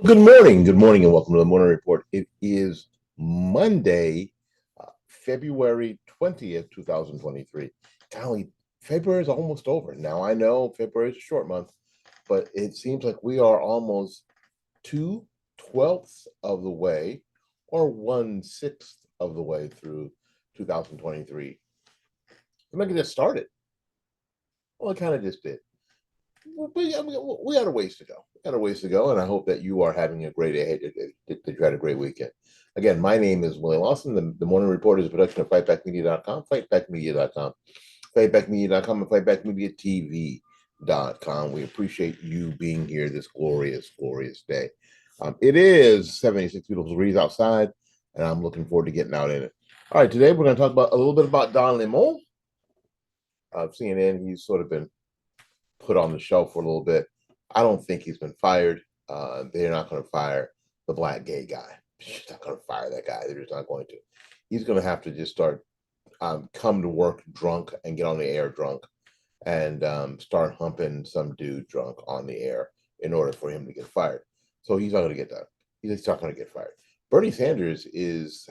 Good morning, and welcome to the Morning Report. It is Monday, February 20th, 2023. Golly, February is almost over. Now, I know February is a short month, but it seems like we are almost 2/12 of the way or 1/6 of the way through 2023. I'm not going to get started. Well, I kind of just did. We got a ways to go. We got a ways to go, and I hope that you are having a great day. That you had a great weekend. Again, my name is Willie Lawson. The Morning Report is a production of FightBackMedia.com, FightBackMedia.com, FightBackMedia.com, and FightBackMediaTV.com. We appreciate you being here this glorious, glorious day. It is 76 beautiful degrees outside, and I'm looking forward to getting out in it. All right, today we're going to talk about a little bit about Don Lemon of CNN. He's sort of been put on the shelf for a little bit. I don't think he's been fired. They're not going to fire the black gay guy. They're just not going to fire that guy. They're just not going to. He's going to have to just start come to work drunk and get on the air drunk and start humping some dude drunk on the air in order for him to get fired. So he's not going to get that. He's not going to get fired. Bernie Sanders is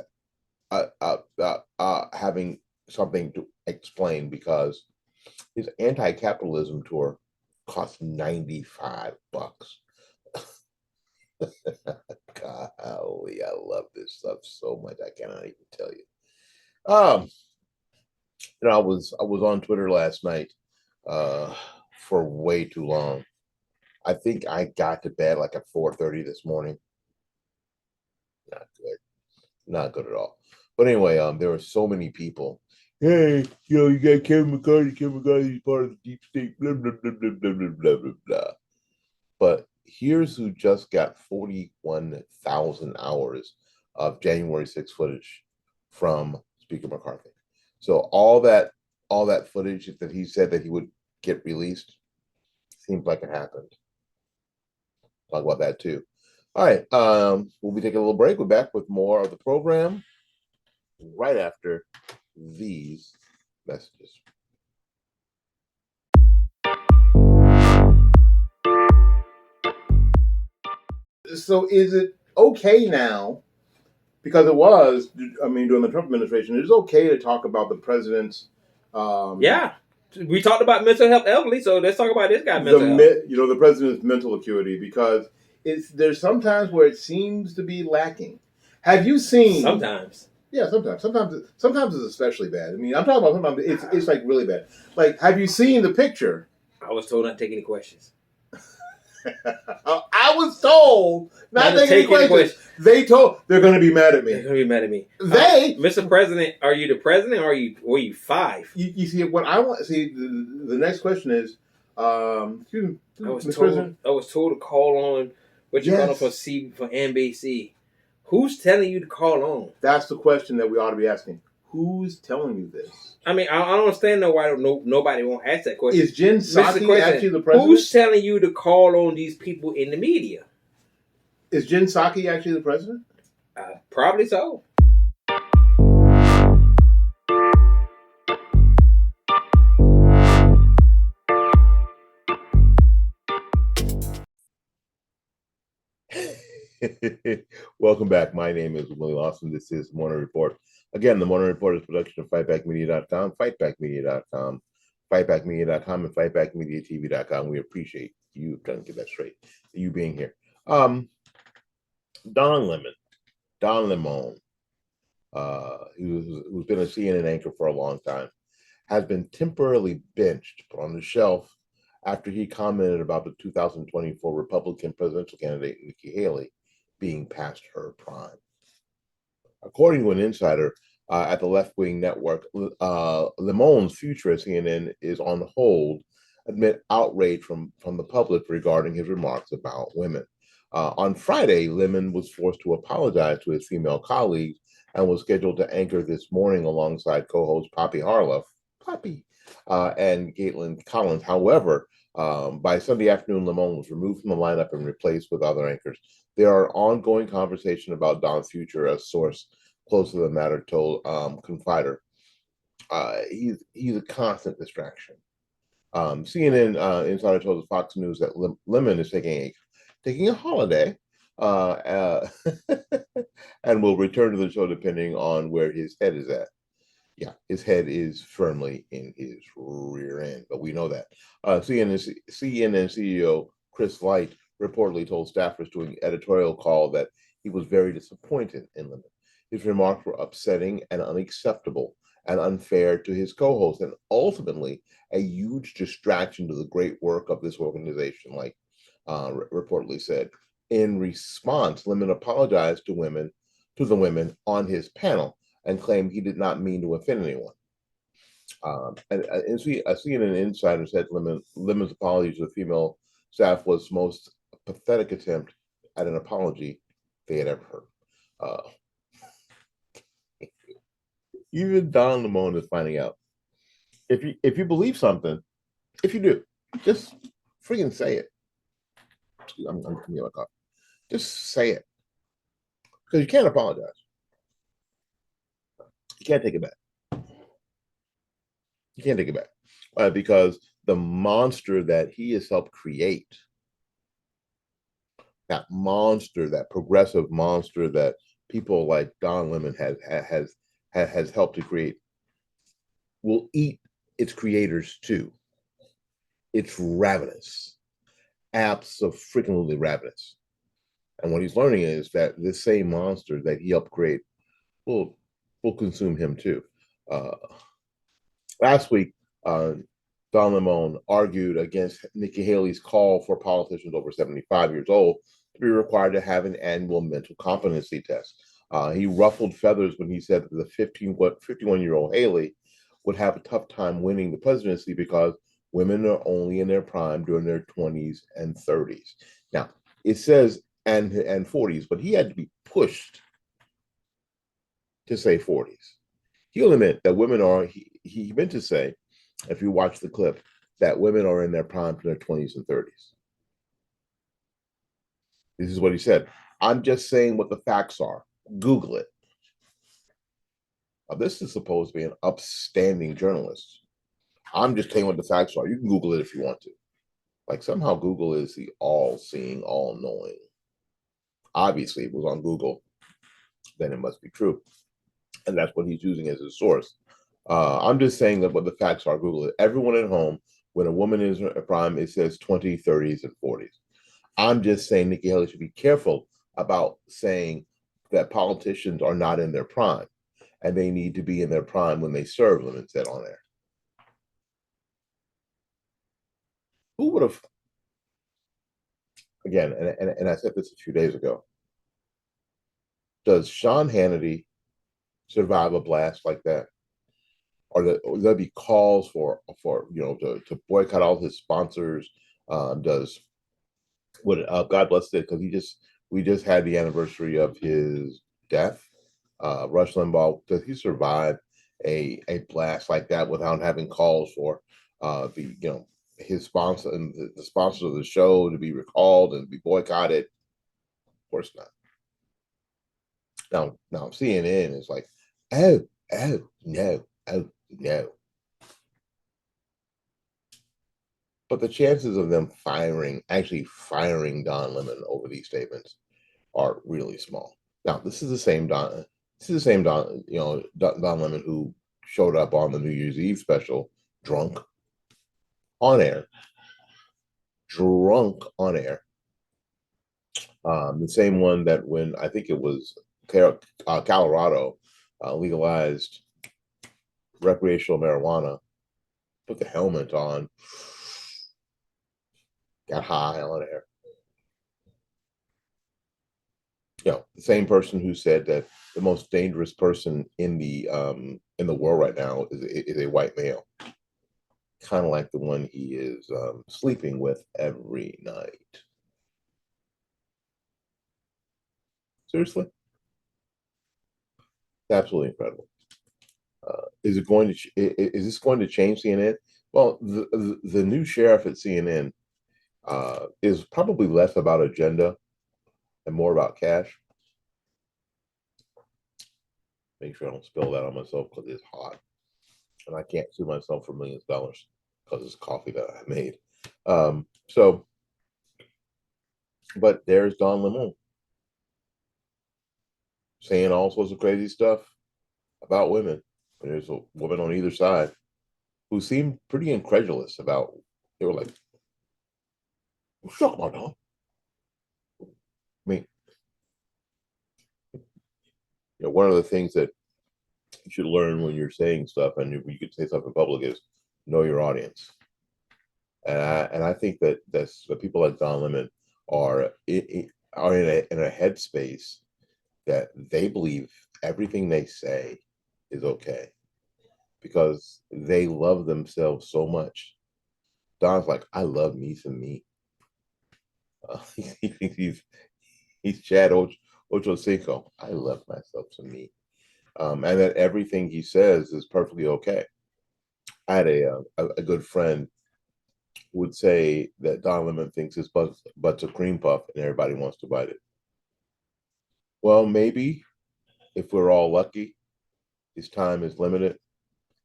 having something to explain because his anti-capitalism tour cost $95. Golly, I love this stuff so much. I cannot even tell you. I was on Twitter last night for way too long. I think I got to bed like at 4:30 this morning. Not good. Not good at all. But anyway, there were so many people. Hey, you got Kevin McCarthy. Kevin McCarthy is part of the deep state. Blah blah blah blah blah blah blah blah blah. But here's who just got 41,000 hours of January 6th footage from Speaker McCarthy. So all that footage that he said that he would get released seems like it happened. Talk about that too. All right, we'll be taking a little break. We're back with more of the program right after these messages. So is it okay now, because it was, during the Trump administration, it is okay to talk about the president's yeah. We talked about mental health elderly, so let's talk about this guy's mental health. The president's mental acuity, because there's sometimes where it seems to be lacking. Have you seen? Sometimes. Yeah, sometimes it's especially bad. I'm talking about sometimes it's like really bad. Like, have you seen the picture? I was told not to take any questions. I was told not to take any questions. They're going to be mad at me. They're going to be mad at me. Mr. President, are you the president, or were you five? You see, what I want. See, the next question is, Mr. President, I was told to call on what you call for NBC. Who's telling you to call on? That's the question that we ought to be asking. Who's telling you this? I don't understand why nobody won't ask that question. Is Jen Psaki actually the president? Who's telling you to call on these people in the media? Is Jen Psaki actually the president? Probably so. Welcome back. My name is Willie Lawson. This is Morning Report. Again, the Morning Report is a production of FightBackMedia.com, FightBackMedia.com, FightBackMedia.com, and FightBackMediaTV.com. We appreciate you trying to get that straight. You being here. Don Lemon, who's been a CNN anchor for a long time, has been temporarily benched, put on the shelf, after he commented about the 2024 Republican presidential candidate Nikki Haley being past her prime. According to an insider at the left-wing network, Lemon's future at CNN is on hold amid outrage from the public regarding his remarks about women. On Friday, Lemon was forced to apologize to his female colleagues and was scheduled to anchor this morning alongside co-host Poppy Harloff, and Caitlin Collins. However, by Sunday afternoon, Lemon was removed from the lineup and replaced with other anchors. There are ongoing conversations about Don's future, a source close to the matter told Confider. He's a constant distraction. CNN insider told Fox News that Lemon is taking a holiday uh, and will return to the show depending on where his head is at. Yeah, his head is firmly in his rear end, but we know that. CNN CEO Chris Light reportedly told staffers during an editorial call that he was very disappointed in Lemon. His remarks were upsetting and unacceptable and unfair to his co-host, and ultimately a huge distraction to the great work of this organization, like reportedly said. In response, Lemon apologized to the women on his panel, and claimed he did not mean to offend anyone. A CNN insider said Lemon's apology to the female staff was the most pathetic attempt at an apology they had ever heard. Uh, Even Don Lemon is finding out. If you believe something, if you do, just freaking say it. Just say it, because you can't apologize. You can't take it back. You can't take it back because the monster that he has helped create, that monster, that progressive monster that people like Don Lemon has helped to create, will eat its creators too. It's ravenous, absolutely ravenous. And what he's learning is that this same monster that he helped create will will consume him too. Uh, Last week, Don Lemon argued against Nikki Haley's call for politicians over 75 years old to be required to have an annual mental competency test. He ruffled feathers when he said that the 51-year-old Haley would have a tough time winning the presidency because women are only in their prime during their 20s and 30s. Now, it says and 40s, but he had to be pushed to say 40s. He'll admit that women are, he meant to say, if you watch the clip, that women are in their prime in their 20s and 30s. This is what he said. I'm just saying what the facts are. Google it. Now, this is supposed to be an upstanding journalist. I'm just telling what the facts are. You can Google it if you want to. Like somehow Google is the all-seeing, all-knowing. Obviously, it was on Google, then it must be true. And that's what he's using as his source. I'm just saying that what the facts are. Google it. Everyone at home, when a woman is in her prime, it says 20s, 30s, and 40s. I'm just saying Nikki Haley should be careful about saying that politicians are not in their prime, and they need to be in their prime when they serve, Lemon said on air. Who would have, again, and I said this a few days ago, does Sean Hannity survive a blast like that? Or there'll be calls for to boycott all his sponsors. Does what? God bless it, because we just had the anniversary of his death. Rush Limbaugh, does he survive a blast like that without having calls for the his sponsor and the sponsors of the show to be recalled and be boycotted? Of course not. Now CNN is like, oh no, oh no. But the chances of them actually firing Don Lemon over these statements are really small. Now, this is the same Don. This is the same Don. Don Lemon who showed up on the New Year's Eve special drunk on air, The same one that when I think it was Colorado legalized recreational marijuana, put the helmet on, got high on air. The same person who said that the most dangerous person in the world right now is a white male, kind of like the one he is sleeping with every night. Seriously, it's absolutely incredible. Is this going to change CNN? Well, the new sheriff at CNN is probably less about agenda and more about cash. Make sure I don't spill that on myself because it's hot, and I can't sue myself for millions of dollars because it's coffee that I made. But there's Don Lemon. saying all sorts of crazy stuff about women. And there's a woman on either side who seemed pretty incredulous about. They were like, "What you talking about, dog?" I mean, one of the things that you should learn when you're saying stuff and you could say stuff in public is know your audience. And I think that's the people like Don Lemon are are in a headspace that they believe everything they say is okay because they love themselves so much. Don's like, I love me some me. He's Chad Ochocinco. I love myself some me. And that everything he says is perfectly okay. I had a good friend who would say that Don Lemon thinks his butt's a cream puff and everybody wants to bite it. Well, maybe if we're all lucky, his time is limited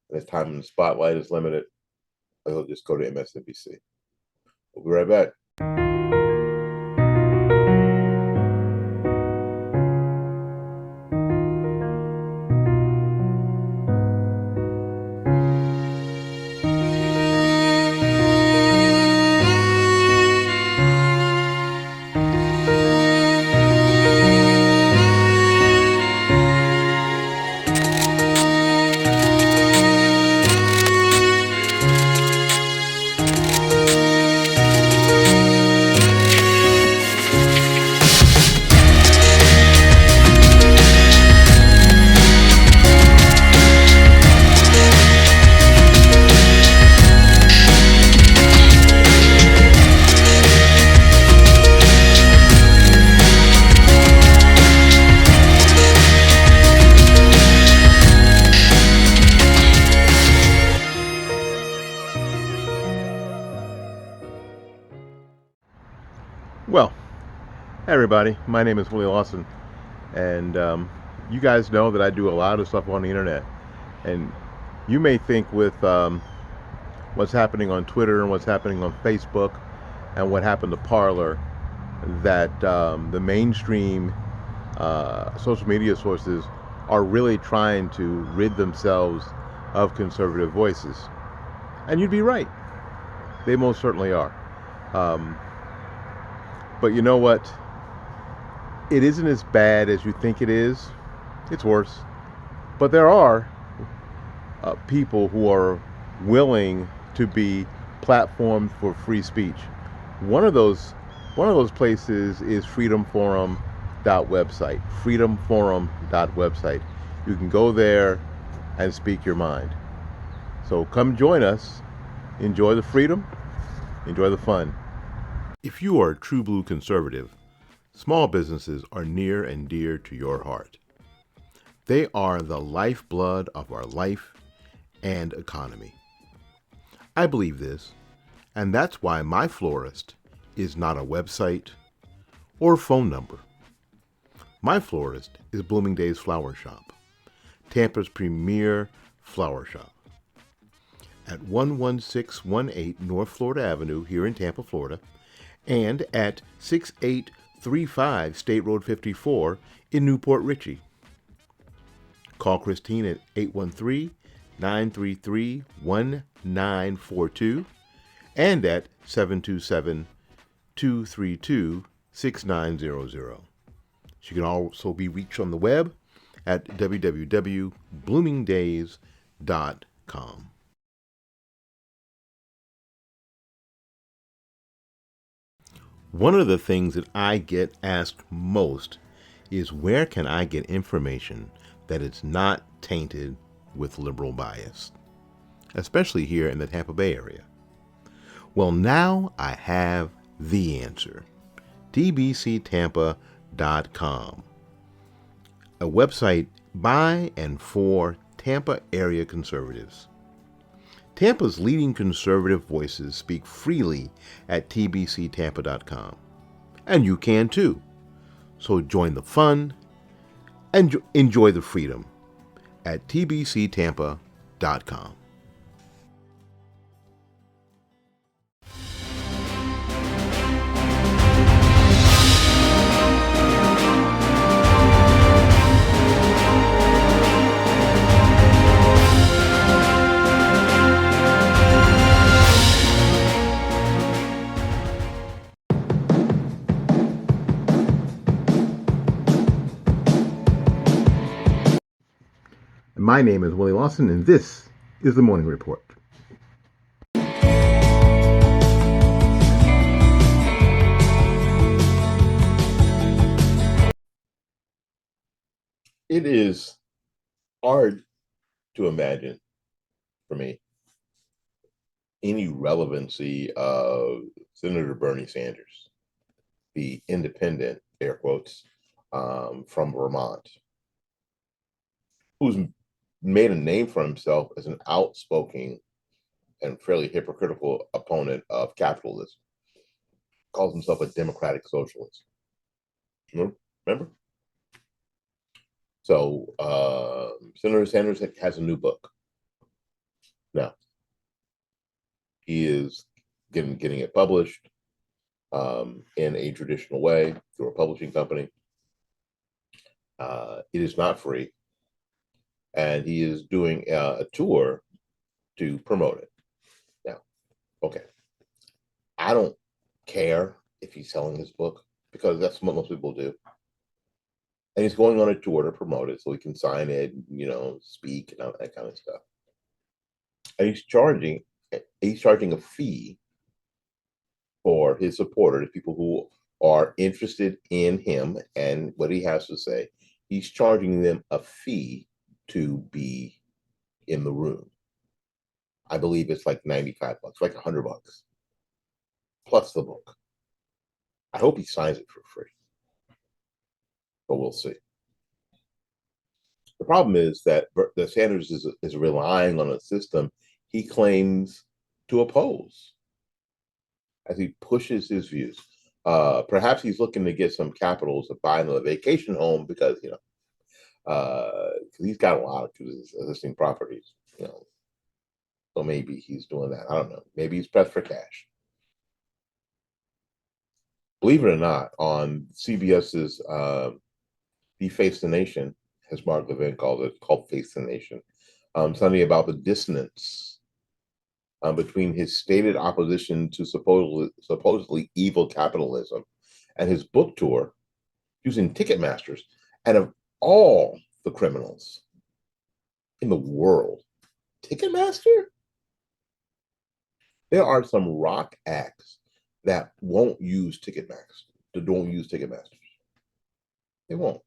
and his time in the spotlight is limited. He'll just go to MSNBC. We'll be right back. Well, hey everybody, my name is Willie Lawson, and you guys know that I do a lot of stuff on the internet. And you may think with what's happening on Twitter and what's happening on Facebook and what happened to Parler that the mainstream social media sources are really trying to rid themselves of conservative voices. And you'd be right. They most certainly are. But you know what? It isn't as bad as you think it is. It's worse. But there are people who are willing to be platformed for free speech. One of those places is freedomforum.website. Freedomforum.website. You can go there and speak your mind. So come join us. Enjoy the freedom. Enjoy the fun. If you are a true blue conservative, small businesses are near and dear to your heart. They are the lifeblood of our life and economy. I believe this, and that's why my florist is not a website or phone number. My florist is Bloomingdale's Flower Shop, Tampa's premier flower shop. At 11618 North Florida Avenue here in Tampa, Florida, and at 6835 State Road 54 in Newport Richey. Call Christine at 813-933-1942 and at 727-232-6900. She can also be reached on the web at www.bloomingdays.com. One of the things that I get asked most is where can I get information that is not tainted with liberal bias, especially here in the Tampa Bay area. Well, now I have the answer. tbctampa.com, a website by and for Tampa area conservatives. Tampa's leading conservative voices speak freely at tbctampa.com. And you can too. So join the fun and enjoy the freedom at tbctampa.com. My name is Willie Lawson, and this is the Morning Report. It is hard to imagine, for me, any relevancy of Senator Bernie Sanders, the independent, air quotes, from Vermont, who's made a name for himself as an outspoken and fairly hypocritical opponent of capitalism, calls himself a democratic socialist. Remember? So Senator Sanders has a new book. Now, he is getting it published in a traditional way through a publishing company. It is not free, and he is doing a tour to promote it. Now, okay, I don't care if he's selling his book because that's what most people do. And he's going on a tour to promote it so he can sign it, speak and all that kind of stuff. And he's charging a fee for his supporters, people who are interested in him and what he has to say. He's charging them a fee to be in the room. I believe it's like $95, like $100 plus the book. I hope he signs it for free, but we'll see. The problem is that Sanders is relying on a system he claims to oppose as he pushes his views. Perhaps he's looking to get some capital to buy another vacation home because he's got a lot of existing properties. So maybe he's doing that. I don't know. Maybe he's pressed for cash. Believe it or not, on CBS's Face the Nation, as Mark Levin called it, called Face the Nation, something about the dissonance between his stated opposition to supposedly evil capitalism and his book tour using Ticketmasters. And of all the criminals in the world, Ticketmaster? There are some rock acts that won't use Ticketmasters. They won't.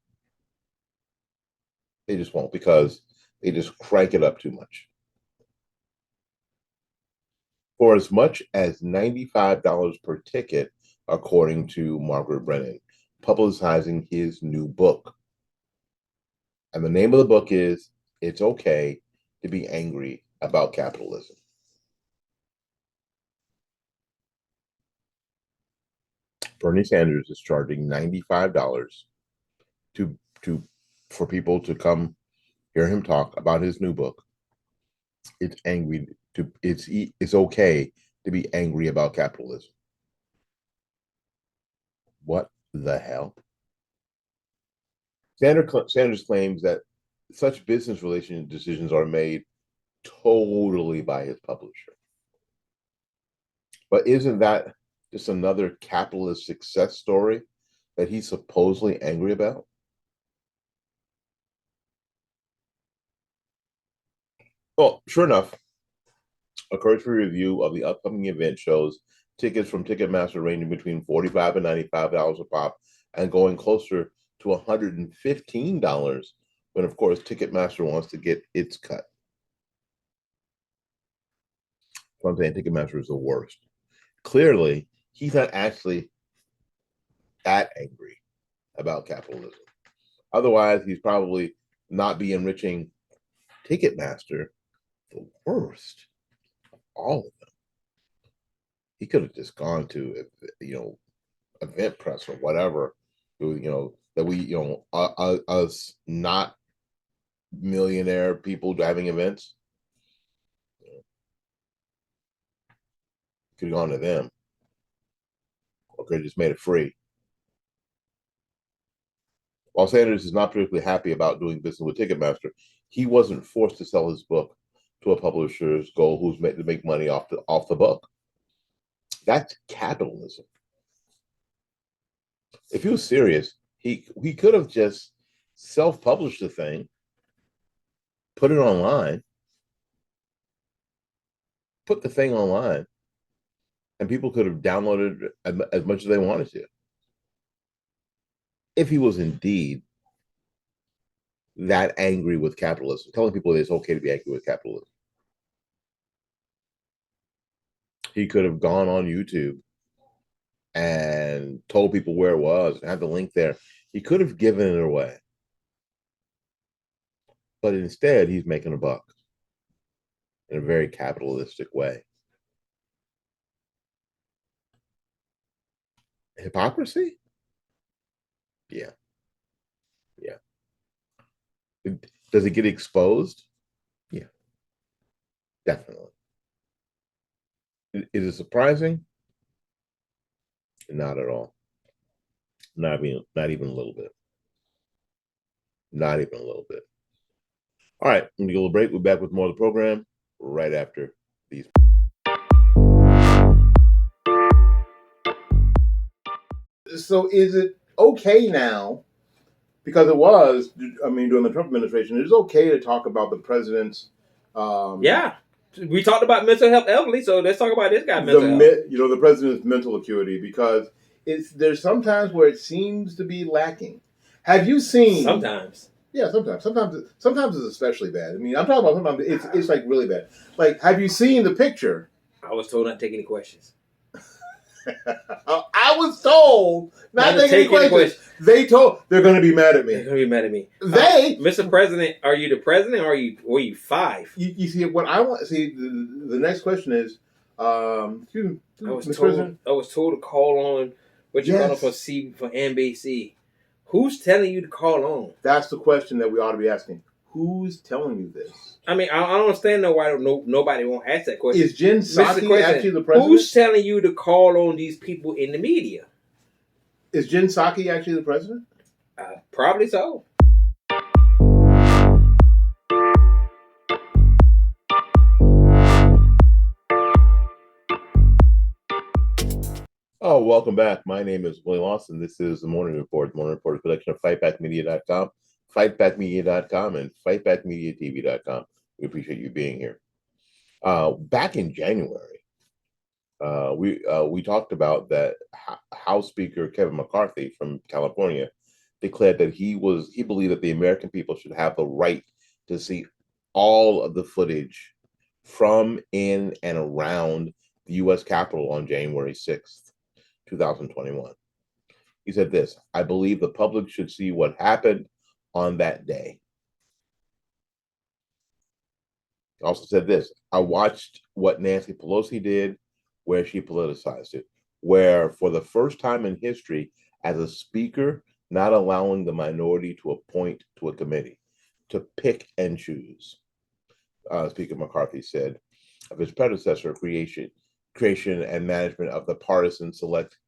They just won't because they just crank it up too much. For as much as $95 per ticket, according to Margaret Brennan, publicizing his new book. And the name of the book is It's Okay to Be Angry About Capitalism. Bernie Sanders is charging $95 for people to come hear him talk about his new book. It's okay to be angry about capitalism. What the hell? Sanders claims that such business relation decisions are made totally by his publisher. But isn't that just another capitalist success story that he's supposedly angry about? Well, sure enough, a cursory review of the upcoming event shows tickets from Ticketmaster ranging between $45 and $95 a pop and going closer to $115 when, of course, Ticketmaster wants to get its cut. So I'm saying Ticketmaster is the worst. Clearly, he's not actually that angry about capitalism. Otherwise, he's probably not be enriching Ticketmaster, the worst of all of them. He could have just gone to, Eventpress or whatever, that we, us not millionaire people driving events. Could have gone to them. Or could have just made it free. While Sanders is not particularly happy about doing business with Ticketmaster, he wasn't forced to sell his book to a publisher's goal who's made to make money off the book. That's capitalism. If he was serious, he could have just self-published the thing put it online, put the thing online, and people could have downloaded as much as they wanted to. If he was indeed that angry with capitalism, telling people that it's okay to be angry with capitalism, he could have gone on YouTube and told people where it was and had the link there. He could have given it away. But instead, he's making a buck in a very capitalistic way. Hypocrisy? Yeah. Yeah. Does it get exposed? Yeah, definitely. Is it surprising? Not at all. Not even a little bit. Not even a little bit. All right, I'm gonna go to a break. We're back with more of the program right after these. So is it okay now? Because it was, during the Trump administration, it is okay to talk about the president's. Yeah, we talked about mental health elderly, so let's talk about this guy. The president's mental acuity, because there's sometimes where it seems to be lacking. Have you seen? Sometimes. Yeah, sometimes it's especially bad. I mean, I'm talking about sometimes it's like really bad. Like, have you seen the picture? I was told not to take any questions. I was told not to take any questions. They're going to be mad at me. They're going to be mad at me. Mr. President, are you the president, or were you five? You see, what I want. See, the next question is, Mr. President, I was told to call on what you call for NBC. Who's telling you to call on? That's the question that we ought to be asking. Who's telling you this? I mean, I don't understand why nobody won't ask that question. Is Jen Psaki actually the president? Who's telling you to call on these people in the media? Is Jen Psaki actually the president? Probably so. Oh, welcome back. My name is Willie Lawson. This is the Morning Report. The Morning Report is a production of fightbackmedia.com, fightbackmedia.com, and fightbackmediatv.com. We appreciate you being here. Back in January, we talked about that House Speaker Kevin McCarthy from California declared that he believed that the American people should have the right to see all of the footage from, in, and around the U.S. Capitol on January 6th. 2021. He said this: I believe the public should see what happened on that day. He also said this: I watched what Nancy Pelosi did, where she politicized it, where for the first time in history, as a speaker, not allowing the minority to appoint to a committee, to pick and choose. Speaker McCarthy said of his predecessor, creation and management of the partisan select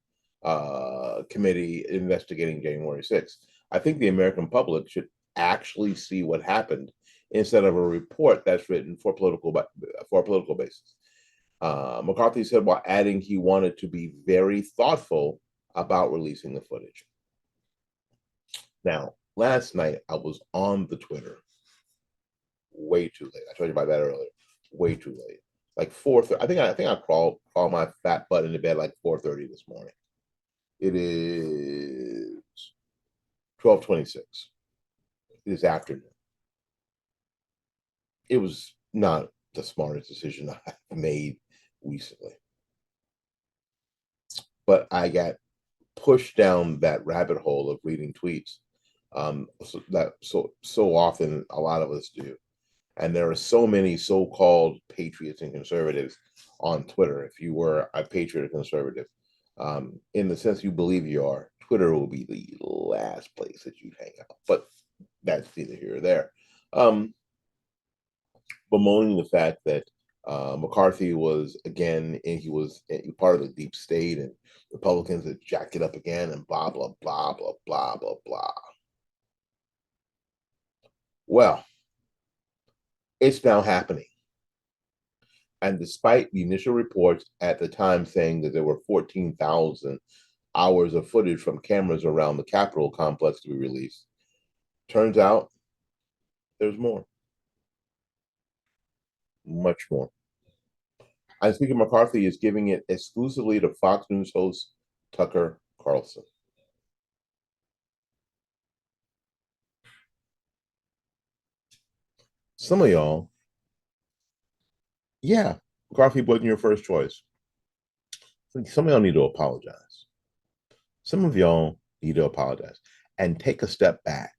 committee investigating January 6th. I think the American public should actually see what happened instead of a report that's written for a political basis. McCarthy said, while adding he wanted to be very thoughtful about releasing the footage. Now, last night I was on the Twitter way too late. I told you about that earlier. Way too late. Like 4:30. I think I crawled my fat butt into bed like 4:30 this morning. It is 12:26. It is afternoon. It was not the smartest decision I've made recently, but I got pushed down that rabbit hole of reading tweets. So often a lot of us do. And there are so many so-called patriots and conservatives on Twitter. If you were a patriot or conservative, in the sense you believe you are, Twitter will be the last place that you'd hang out. But that's neither here or there. Bemoaning the fact that McCarthy was again, and he was part of the deep state, and Republicans had jacked it up again, and blah, blah, blah, blah, blah, blah, blah. Well, it's now happening. And despite the initial reports at the time saying that there were 14,000 hours of footage from cameras around the Capitol complex to be released, turns out there's more. much more. And Speaker McCarthy is giving it exclusively to Fox News host Tucker Carlson. Some of y'all, yeah, McCarthy wasn't your first choice. Some of y'all need to apologize. Some of y'all need to apologize and take a step back.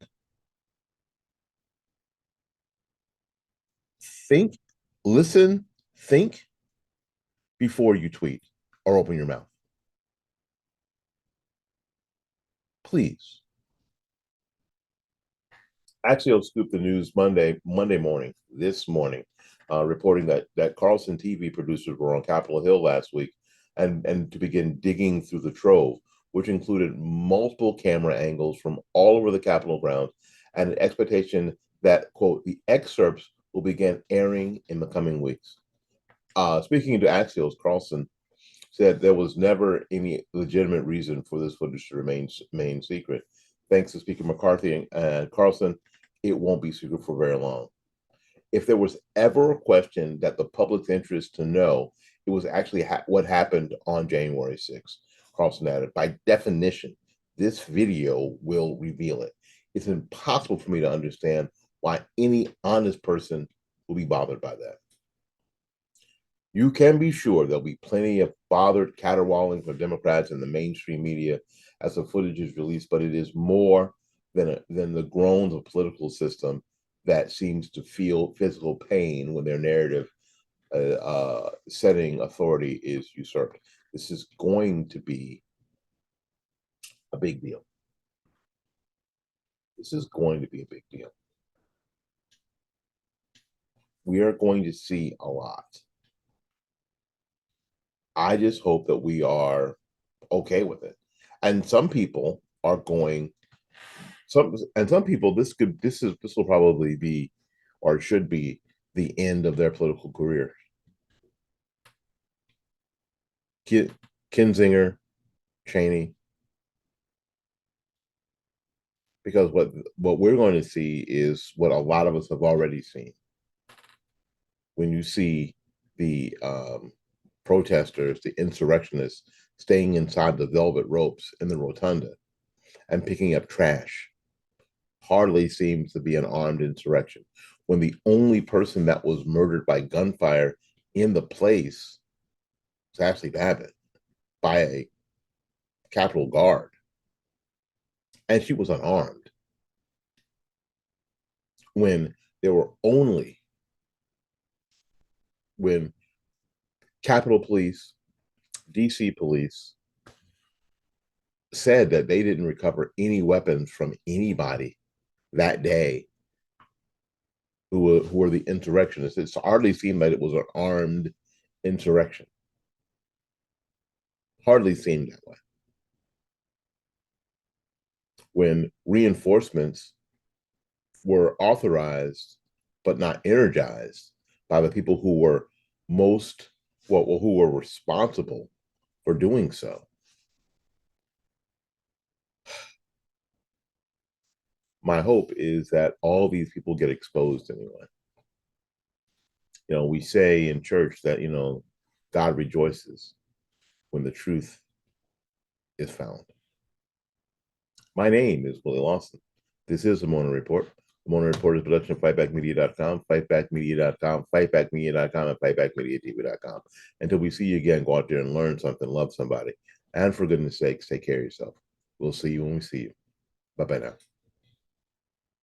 Think, listen, think before you tweet or open your mouth. Please. Axios scooped the news Monday morning, this morning, reporting that Carlson TV producers were on Capitol Hill last week and to begin digging through the trove, which included multiple camera angles from all over the Capitol grounds and an expectation that, quote, the excerpts will begin airing in the coming weeks. Speaking to Axios, Carlson said there was never any legitimate reason for this footage to remain secret. Thanks to Speaker McCarthy and Carlson, it won't be secret for very long. If there was ever a question that the public's interest to know, it was actually what happened on January 6th. Carlson added, by definition, this video will reveal it. It's impossible for me to understand why any honest person will be bothered by that. You can be sure there'll be plenty of bothered caterwauling from Democrats in the mainstream media as the footage is released, but it is more than the groans of political system that seems to feel physical pain when their narrative setting authority is usurped. This is going to be a big deal. This is going to be a big deal. We are going to see a lot. I just hope that we are okay with it. And some people are going, some people, this will probably be, or should be, the end of their political career. Kinzinger, Cheney, because what we're going to see is what a lot of us have already seen. When you see the protesters, the insurrectionists, staying inside the velvet ropes in the rotunda and picking up trash, hardly seems to be an armed insurrection. When the only person that was murdered by gunfire in the place was Ashley Babbitt by a Capitol Guard, and she was unarmed. When Capitol Police, DC Police said that they didn't recover any weapons from anybody that day who were the insurrectionists. It hardly seemed that it was an armed insurrection. Hardly seemed that way. When reinforcements were authorized but not energized by the people who were who were responsible for doing so. My hope is that all these people get exposed anyway. You know, we say in church that, you know, God rejoices when the truth is found. My name is Willie Lawson. This is the Morning Report. The Morning Report is a production of fightbackmedia.com, fightbackmedia.com, fightbackmedia.com, and fightbackmediatv.com. Until we see you again, go out there and learn something, love somebody. And for goodness sakes, take care of yourself. We'll see you when we see you. Bye-bye now.